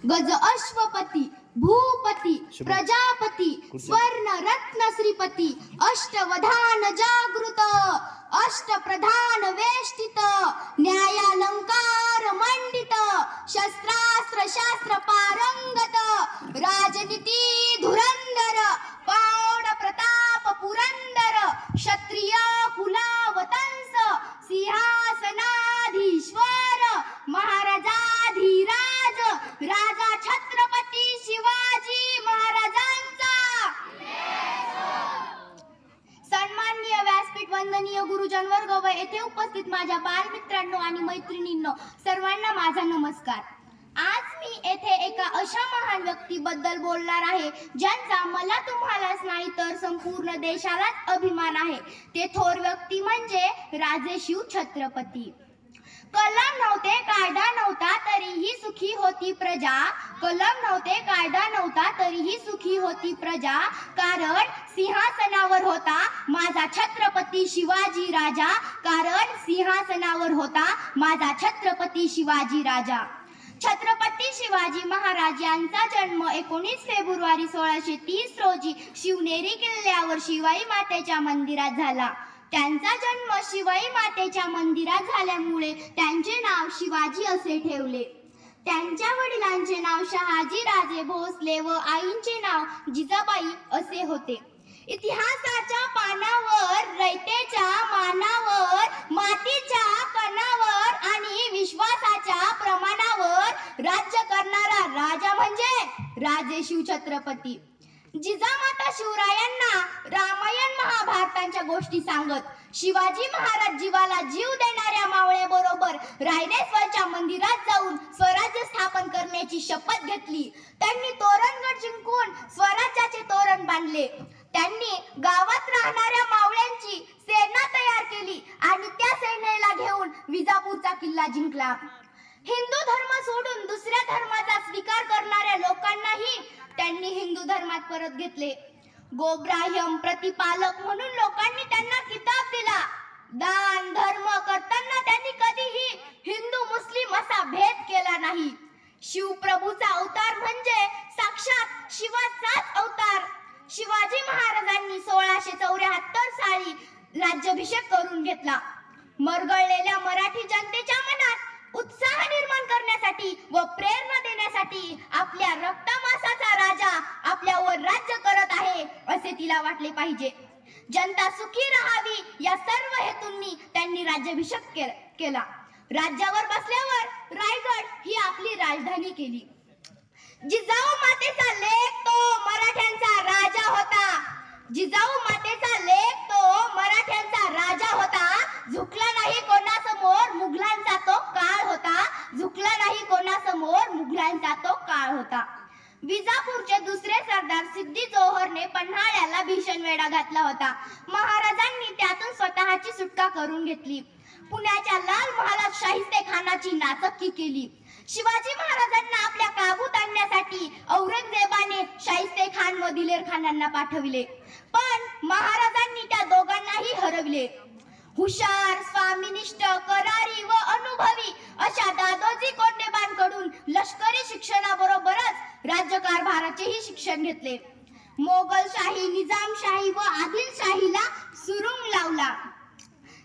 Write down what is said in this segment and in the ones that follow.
गज अश्वपती भूपती प्रजापती स्वर्ण रत्न श्रीपती अष्टवधान जागृत अष्टप्रधान वेष्टित न्यायालंकार मंडित शस्त्रास्त्र शास्त्र पारंगत राजनीती धुरंधर पौड प्रताप पुरंदर क्षत्रिय कुलावतंस सिंहासनाधीश्वर महाराजाधीराज राजा छत्रपती शिवाजी महाराजांचा सन्माननीय व्यासपीठ वंदनीय गुरुजन वर्ग व येथे उपस्थित माझ्या बालमित्रांनो आणि मैत्रिणींनो सर्वांना माझा नमस्कार. आज मी येथे एका अशा महान व्यक्तीबद्दल बोलणार आहे ज्यांचा मला तुम्हालाच नाही तर संपूर्ण देशालाच अभिमान आहे. ते थोर व्यक्ती म्हणजे राजे शिव छत्रपती. कलम नव्हते कायदा नव्हता तरीही सुखी होती प्रजा. कलम नव्हते कायदा नव्हता तरीही सुखी होती प्रजा. कारण सिंहासनावर होता माझा छत्रपती शिवाजी राजा. कारण सिंहासनावर होता माझा छत्रपती शिवाजी राजा. छत्रपती शिवाजी महाराज यांचा जन्म 19 फेब्रुवारी 1630 रोजी शिवनेरी किल्ल्यावर शिवाई मातेच्या मंदिरात झाला. त्यांचा जन्म शिवाई मातेच्या मंदिरात झाल्यामुळे त्यांचे नाव शिवाजी असे ठेवले. त्यांच्या वडिलांचे नाव शहाजी राजे भोसले व आईंचे नाव जिजाबाई असे होते. इतिहासाच्या पानावर रयतेच्या मानावर मातीच्या कणावर आणि विश्वासाच्या प्रमाणावर राज्य करणारा राजा म्हणजे राजे शिवछत्रपती. जिजामाता शिवरायांना रामायण महाभारतांच्या गोष्टी सांगत शिवाजी महाराज जीवाला जीव देणाऱ्या मावळ्याबरोबर रायरेश्वरच्या मंदिरात जाऊन स्वराज्य स्थापन करण्याची शपथ घेतली. त्यांनी तोरणगड जिंकून स्वराज्याचे तोरण बांधले. त्यांनी गावात राहणाऱ्या मावळ्यांची सेना तयार केली आणि त्या सेनेला घेऊन विजापूरचा किल्ला जिंकला. हिंदू धर्म सोडून दुसऱ्या धर्माचा स्वीकार करणाऱ्या लोकांनाही त्यांनी हिंदू धर्मात परत घेतले. गोब्राह्यम प्रतिपालक म्हणून लोकांनी त्यांना किताब दिला. दान धर्म करताना त्यांनी कधीही हिंदू मुस्लिम असा भेद केला नाही. शिवप्रभूचा अवतार म्हणजे साक्षात शिवाचाच अवतार. शिवाजी महाराजांनी 1674 साली राज्याभिषेक करून घेतला. मरगळलेल्या मराठी जनतेच्या मनात उत्साह निर्माण करण्यासाठी व प्रेरणा देण्यासाठी आपल्या रक्तमासाचा राजा आपल्यावर राज्य करत आहे असे तिला वाटले पाहिजे. जनता सुखी राहावी या सर्व हेतूंनी त्यांनी राज्याभिषेक केला. राज्यावर बसल्यावर रायगड ही आपली राजधानी केली. जिजाऊ मातेचा लेक तो मराठ्यांचा राजा होता. जिजाऊ मातेचा लेक तो मराठ्यांचा राजा होता. झुकला नाही कोणासमोर मुघलांचा तो काळ होता. झुकला नाही कोणासमोर मुघलांचा तो काळ होता. विजापूरचे दुसरे सरदार सिद्दी जोहरने पन्हाळ्याला भीषण वेढा घातला होता. महाराजांनी त्यातून स्वतःची सुटका करून घेतली. पुण्याच्या लाल महालात शाहिस्तेखानाची नाचक्की केली. शिवाजी महाराजांना आपल्या काबूत आणण्यासाठी औरंगजेबाने शाहिस्तेखान व दिलेरखानांना पाठविले, पण महाराजांनी त्या दोघांनाही हरविले. हुशार, स्वामीनिष्ठ, करारी व अनुभवी अशा दादोजी कोंडेबांकडून लष्करी शिक्षणाबरोबरच राज्यकारभाराचेही शिक्षण घेतले. मोगलशाही, निजामशाही व आदिलशाहीला सुरुंग लावला.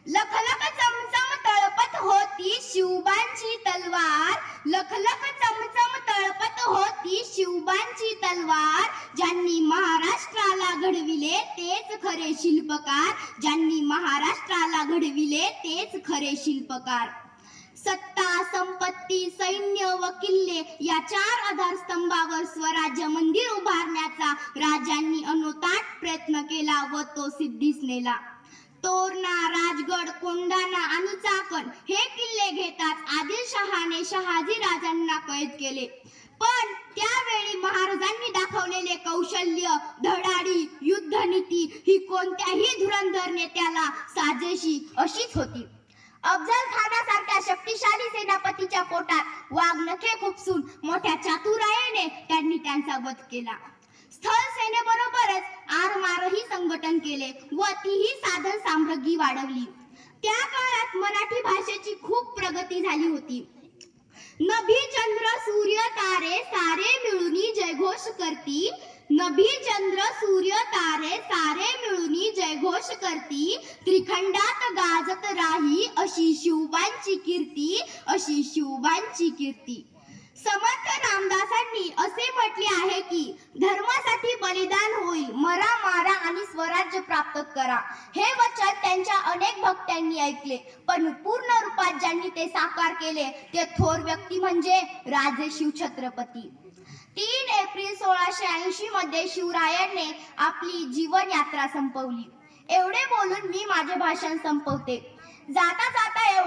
लखलख चमचम तळपत होती शिवबांची तलवार. लखलख चमचम तळपत होती शिवबांची तलवार. ज्यांनी महाराष्ट्राला घडविले तेच खरे शिल्पकार. ज्यांनी महाराष्ट्राला घडविले तेच खरे शिल्पकार. सत्ता, संपत्ती, सैन्य व किल्ले या 4 आधारस्तंभावर स्वराज्य मंदिर उभारण्याचा राजांनी अनोताट प्रयत्न केला व तो सिद्धीस नेला. तोरणा, राजगड, कोंढाणा आणि चाकण हे किल्ले घेताच आदिलशहाने शहाजी राजांना कैद केले. पण त्यावेळी महाराजांनी दाखवलेले कौशल्य, धडाडी, युद्धनीती ही कोणत्याही धुरंधर नेत्याला साजेशी अशीच होती. अफजल खानासारख्या शक्तिशाली सेनापतीच्या पोटात वाघनखे खुपसून मोठ्या चातुर्याने त्यांनी त्यांचा वध केला. स्थल सेनेबरोबरच आरमारही संघटन केले व तीही साधन सामग्री वाढवली. त्या काळात मराठी भाषेची खूप प्रगती झाली होती. नभी चंद्र सूर्य तारे सारे मिळूनी जयघोष करती. नभी चंद्र सूर्य तारे सारे मिळूनी जयघोष करती. त्रिखंडात गाजत राही अशी शिवबांची कीर्ती, अशी शिवबांची कीर्ती. समर्थ रामदासांनी असे म्हटले आहे की धर्मासाठी बलिदान होईल, मरा मारा आणि स्वराज्य प्राप्त करा. हे वचन त्यांच्या अनेक भक्तांनी ऐकले, पण पूर्ण रूपात ज्यांनी ते साकार केले ते थोर व्यक्ती म्हणजे राजे शिवछत्रपती. 3 एप्रिल 1680 मध्ये शिवरायांनी आपली जीवन यात्रा संपवली. एवढे बोलून मी माझे भाषण संपवते. जाता जाता एवढे